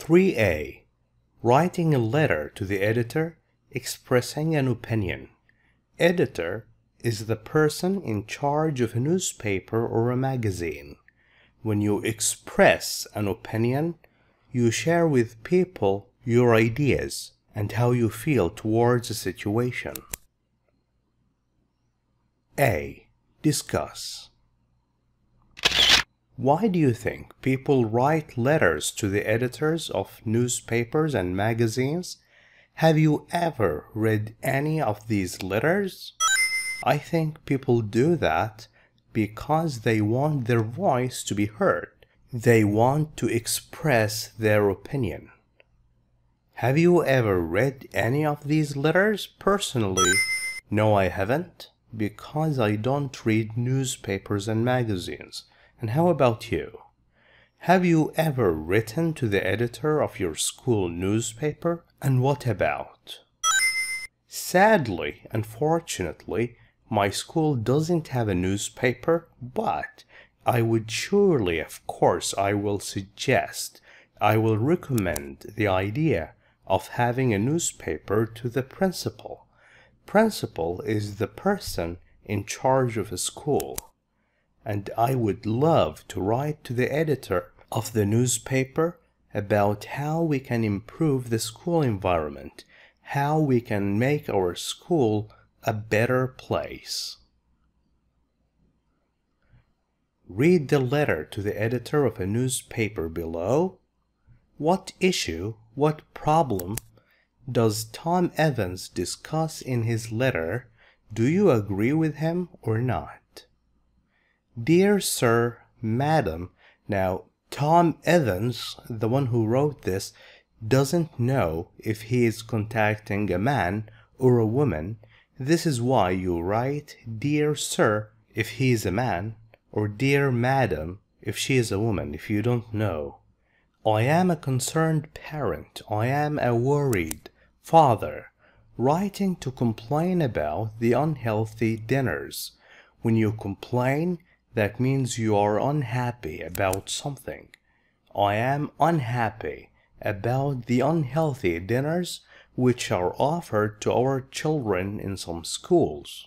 3A. Writing a letter to the editor expressing an opinion. Editor is the person in charge of a newspaper or a magazine. When you express an opinion, you share with people your ideas and how you feel towards a situation. A. Discuss. Why do you think people write letters to the editors of newspapers and magazines? Have you ever read any of these letters? I think people do that because they want their voice to be heard. They want to express their opinion. Have you ever read any of these letters? Personally, no, I haven't, because I don't read newspapers and magazines. And how about you? Have you ever written to the editor of your school newspaper? And what about? Sadly, unfortunately, my school doesn't have a newspaper, but I would surely, of course, I will recommend the idea of having a newspaper to the principal. Principal is the person in charge of a school. And I would love to write to the editor of the newspaper about how we can improve the school environment, how we can make our school a better place. Read the letter to the editor of a newspaper below. What issue, what problem does Tom Evans discuss in his letter? Do you agree with him or not? Dear Sir, Madam. Now, Tom Evans, the one who wrote this, doesn't know if he is contacting a man or a woman. This is why you write Dear Sir if he is a man, or Dear Madam if she is a woman, if you don't know. I am a concerned parent. I am a worried father, writing to complain about the unhealthy dinners. When you complain, that means you are unhappy about something. I am unhappy about the unhealthy dinners which are offered to our children in some schools.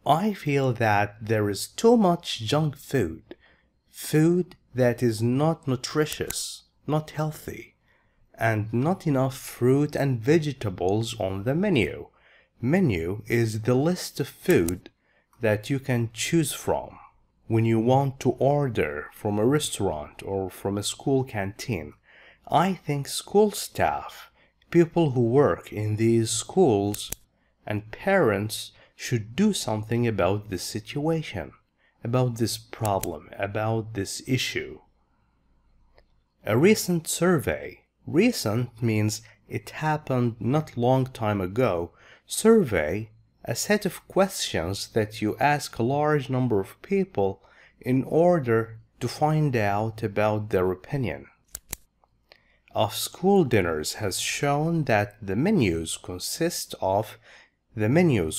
I feel that there is too much junk food, food that is not nutritious, not healthy, and not enough fruit and vegetables on the menu. Menu is the list of food that you can choose from when you want to order from a restaurant or from a school canteen. I think school staff, people who work in these schools, and parents should do something about this situation, about this problem, about this issue. A recent survey. Recent means it happened not long time ago. Survey, a set of questions that you ask a large number of people in order to find out about their opinion of school dinners, has shown that the menus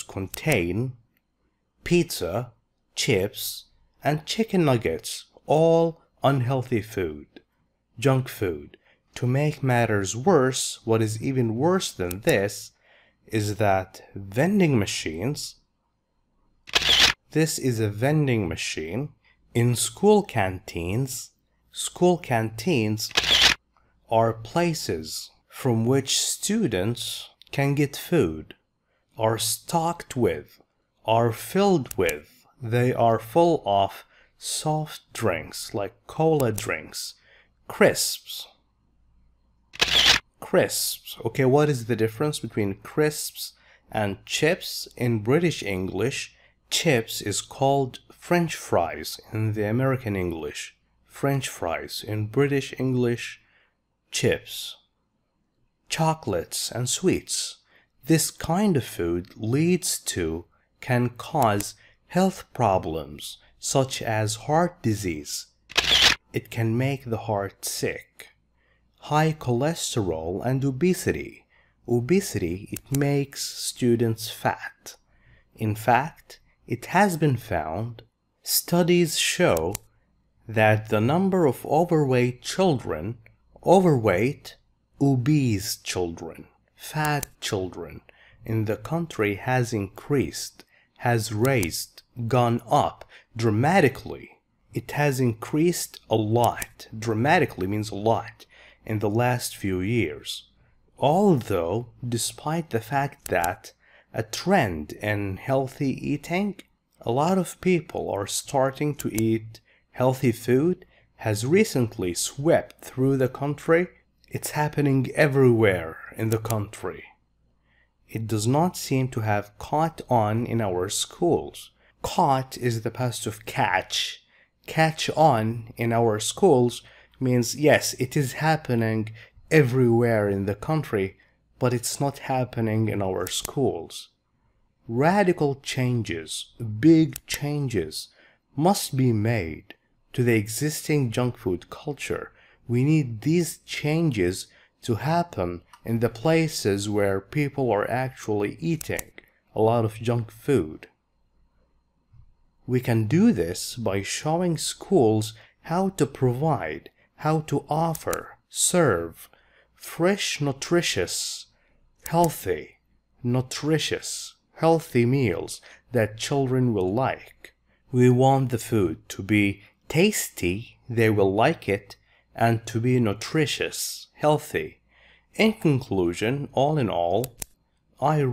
contain pizza, chips, and chicken nuggets, all unhealthy food, junk food. To make matters worse, what is even worse than this is that vending machines, this is a vending machine in school canteens. School canteens are places from which students can get food, are stocked with, are filled with. They are full of soft drinks like cola drinks, crisps. Crisps. Okay, what is the difference between crisps and chips? In British English, chips is called French fries in the American English. French fries. In British English, chips. Chocolates and sweets. This kind of food can cause health problems such as heart disease. It can make the heart sick. High cholesterol and obesity. Obesity, it makes students fat. In fact, it has been found, studies show that the number of overweight children Overweight, obese children, fat children in the country has increased, has raised, gone up dramatically. It has increased a lot. Dramatically means a lot in the last few years. Although, despite the fact that a trend in healthy eating, a lot of people are starting to eat healthy food, has recently swept through the country. It's happening everywhere in the country. It does not seem to have caught on in our schools. Caught is the past of catch. Catch on in our schools means yes, it is happening everywhere in the country, but it's not happening in our schools. Radical changes, big changes must be made to the existing junk food culture. We need these changes to happen in the places where people are actually eating a lot of junk food. We can do this by showing schools how to provide, how to offer, serve fresh, nutritious, healthy meals that children will like. We want the food to be tasty, they will like it, and to be nutritious, healthy. In conclusion, all in all, I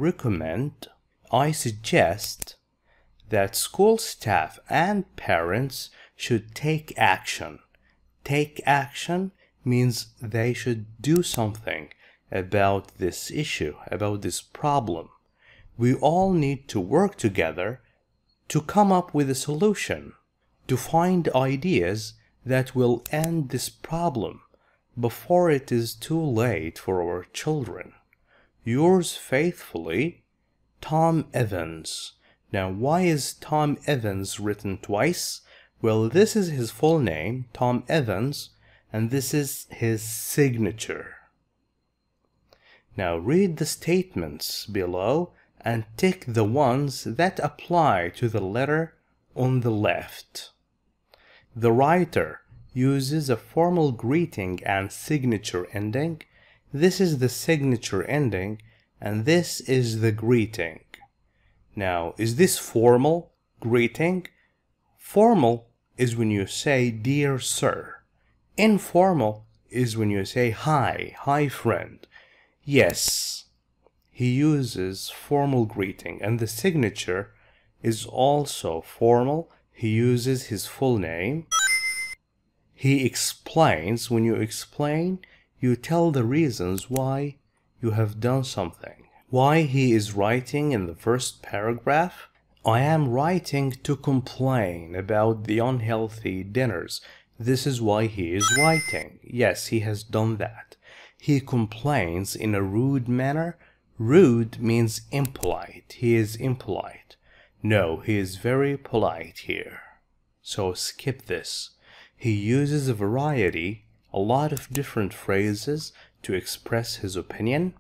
suggest that school staff and parents should take action. Take action means they should do something about this issue, about this problem. We all need to work together to come up with a solution, to find ideas that will end this problem before it is too late for our children. Yours faithfully, Tom Evans. Now, why is Tom Evans written twice? Well, this is his full name, Tom Evans, and this is his signature. Now, read the statements below and tick the ones that apply to the letter on the left. The writer uses a formal greeting and signature ending. This is the signature ending, and this is the greeting. Now, is this formal greeting? Formal is when you say, "Dear sir." Informal is when you say, hi friend. Yes, he uses formal greeting, and the signature is also formal. He uses his full name. He explains. When you explain, you tell the reasons why you have done something. Why he is writing in the first paragraph. I am writing to complain about the unhealthy dinners. This is why he is writing. Yes, he has done that. He complains in a rude manner. Rude means impolite. He is impolite. No, he is very polite here. So skip this. He uses a variety, a lot of different phrases to express his opinion.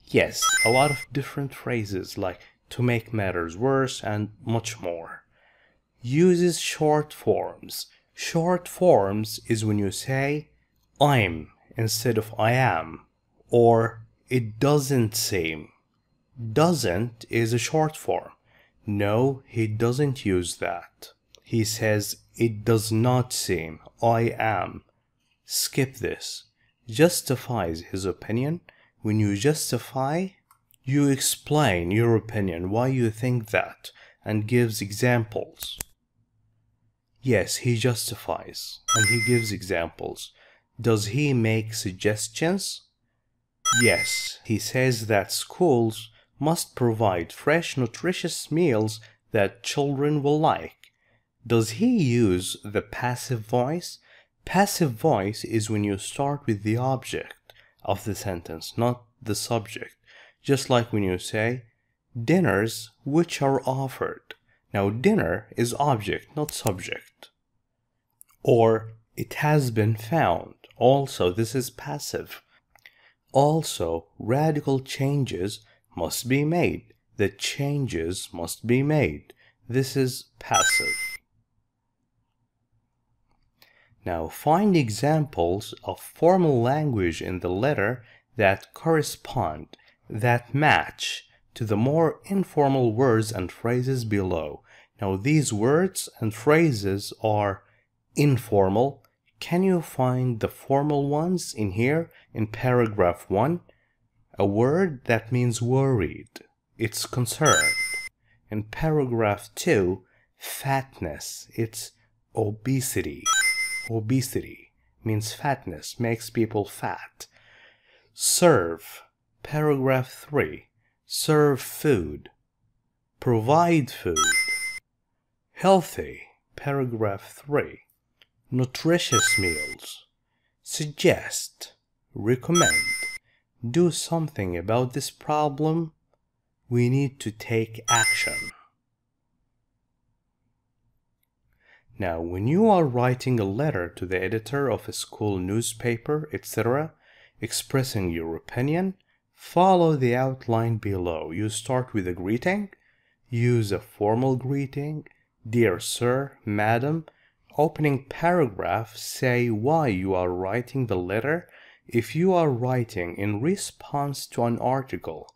Yes, a lot of different phrases like to make matters worse and much more. Uses short forms. Short forms is when you say I'm instead of I am, or it doesn't seem. Doesn't is a short form. No, he doesn't use that. He says it does not seem. I am. Skip this. Justifies his opinion. When you justify, you explain your opinion, why you think that, and gives examples. Yes, he justifies, and he gives examples. Does he make suggestions? Yes, he says that schools must provide fresh, nutritious meals that children will like. Does he use the passive voice? Passive voice is when you start with the object of the sentence, not the subject. Just like when you say, dinners which are offered. Now, dinner is object, not subject. Or, it has been found. Also, this is passive. Also, radical changes must be made. The changes must be made. This is passive. Now find examples of formal language in the letter that correspond, that match to the more informal words and phrases below. Now these words and phrases are informal. Can you find the formal ones in here in paragraph 1? A word that means worried, it's concerned. In paragraph 2, fatness, it's obesity. Obesity means fatness, makes people fat. Serve, paragraph 3, serve food, provide food. Healthy, paragraph 3, nutritious meals, suggest, recommend, do something about this problem, we need to take action. Now, when you are writing a letter to the editor of a school newspaper, etc., expressing your opinion, follow the outline below. You start with a greeting, use a formal greeting, dear sir, madam. Opening paragraph, say why you are writing the letter. If you are writing in response to an article,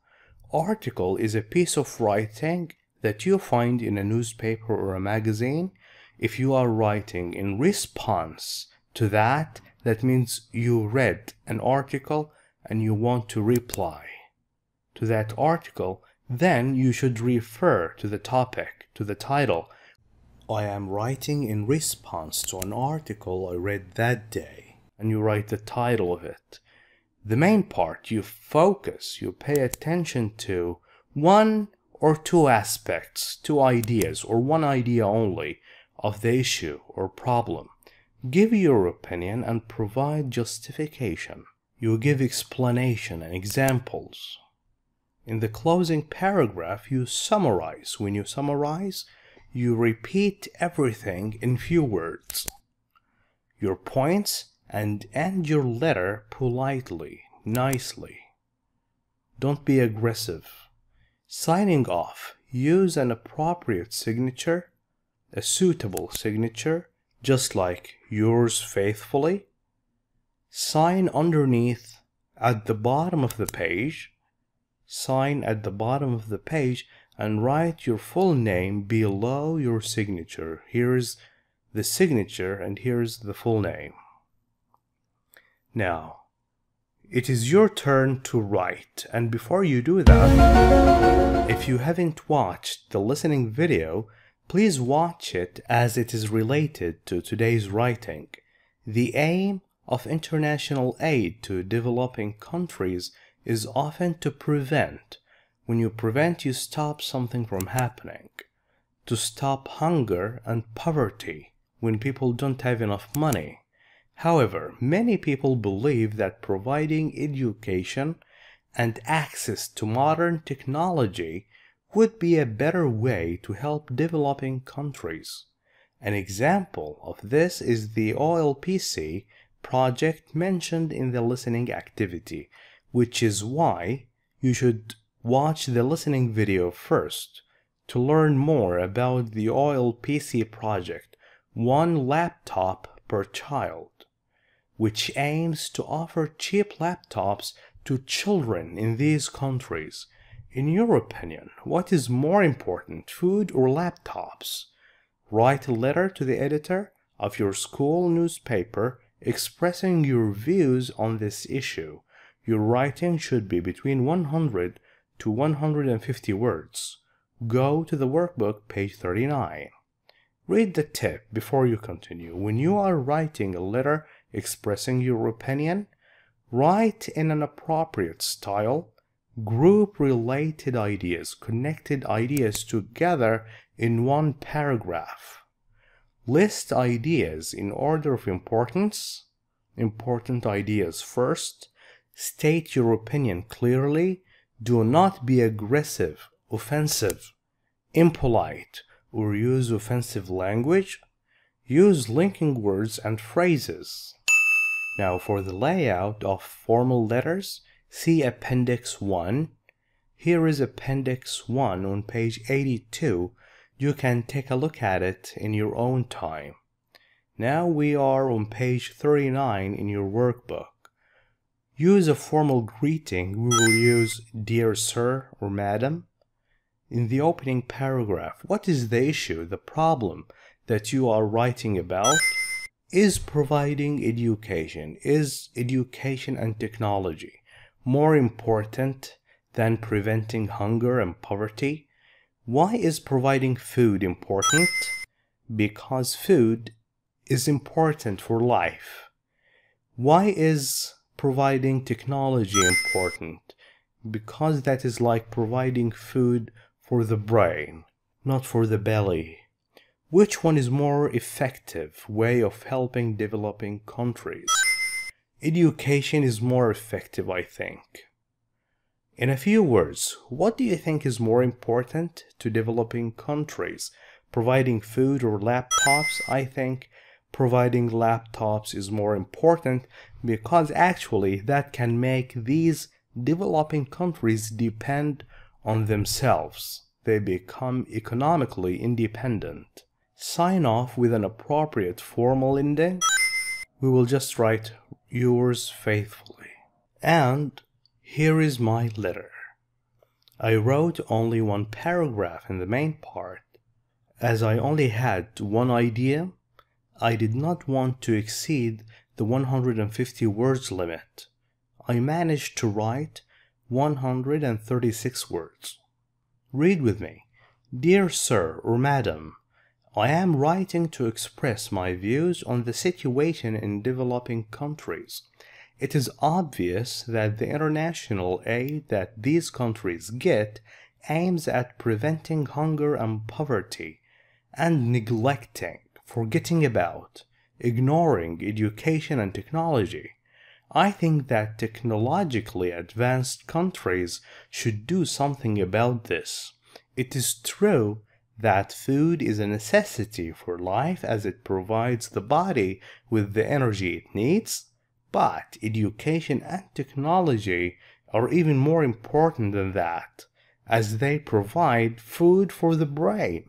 article is a piece of writing that you find in a newspaper or a magazine. If you are writing in response to that, that means you read an article and you want to reply to that article, then you should refer to the topic, to the title. I am writing in response to an article I read that day, and you write the title of it. The main part, you focus, you pay attention to one or two aspects, two ideas, or one idea only of the issue or problem. Give your opinion and provide justification. You give explanation and examples. In the closing paragraph, you summarize. When you summarize, you repeat everything in few words, your points, and end your letter politely, nicely. Don't be aggressive. Signing off, use an appropriate signature, a suitable signature, just like yours faithfully. Sign underneath at the bottom of the page. Sign at the bottom of the page and write your full name below your signature. Here's the signature and here's the full name. Now, it is your turn to write, and before you do that, if you haven't watched the listening video, please watch it as it is related to today's writing. The aim of international aid to developing countries is often to prevent. When you prevent, you stop something from happening. To stop hunger and poverty when people don't have enough money. However, many people believe that providing education and access to modern technology would be a better way to help developing countries. An example of this is the OLPC project mentioned in the listening activity, which is why you should watch the listening video first to learn more about the OLPC project, one laptop per child, which aims to offer cheap laptops to children in these countries. In your opinion, what is more important, food or laptops? Write a letter to the editor of your school newspaper expressing your views on this issue. Your writing should be between 100 to 150 words. Go to the workbook, page 39. Read the tip before you continue. When you are writing a letter expressing your opinion, write in an appropriate style. Group related ideas, connected ideas together in one paragraph. List ideas in order of importance. Important ideas first. State your opinion clearly. Do not be aggressive, offensive, impolite, or use offensive language. Use linking words and phrases. Now for the layout of formal letters, see Appendix 1. Here is Appendix 1 on page 82. You can take a look at it in your own time. Now we are on page 39 in your workbook. Use a formal greeting. We will use dear sir or madam. In the opening paragraph, what is the issue, the problem that you are writing about? Is providing education, is education and technology more important than preventing hunger and poverty? Why is providing food important? Because food is important for life. Why is providing technology important? Because that is like providing food for the brain, not for the belly. Which one is more effective way of helping developing countries? Education is more effective, I think. In a few words, what do you think is more important to developing countries? Providing food or laptops? I think providing laptops is more important because actually that can make these developing countries depend on themselves. They become economically independent. Sign off with an appropriate formal ending. We will just write yours faithfully. And here is my letter. I wrote only one paragraph in the main part. As I only had one idea, I did not want to exceed the 150 words limit. I managed to write 136 words. Read with me. Dear sir or madam, I am writing to express my views on the situation in developing countries. It is obvious that the international aid that these countries get aims at preventing hunger and poverty and neglecting, forgetting about, ignoring education and technology. I think that technologically advanced countries should do something about this. It is true that food is a necessity for life as it provides the body with the energy it needs, but education and technology are even more important than that, as they provide food for the brain.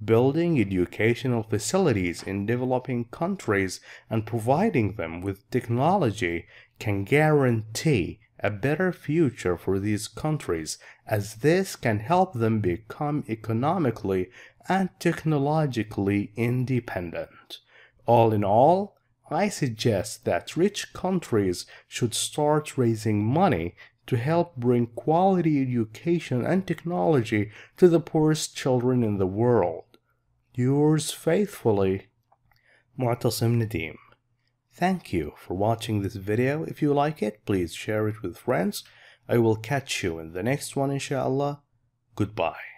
Building educational facilities in developing countries and providing them with technology can guarantee a better future for these countries, as this can help them become economically and technologically independent. All in all, I suggest that rich countries should start raising money to help bring quality education and technology to the poorest children in the world. Yours faithfully, معتصم نديم. Thank you for watching this video. If you like it, please share it with friends. I will catch you in the next one, inshallah. Goodbye.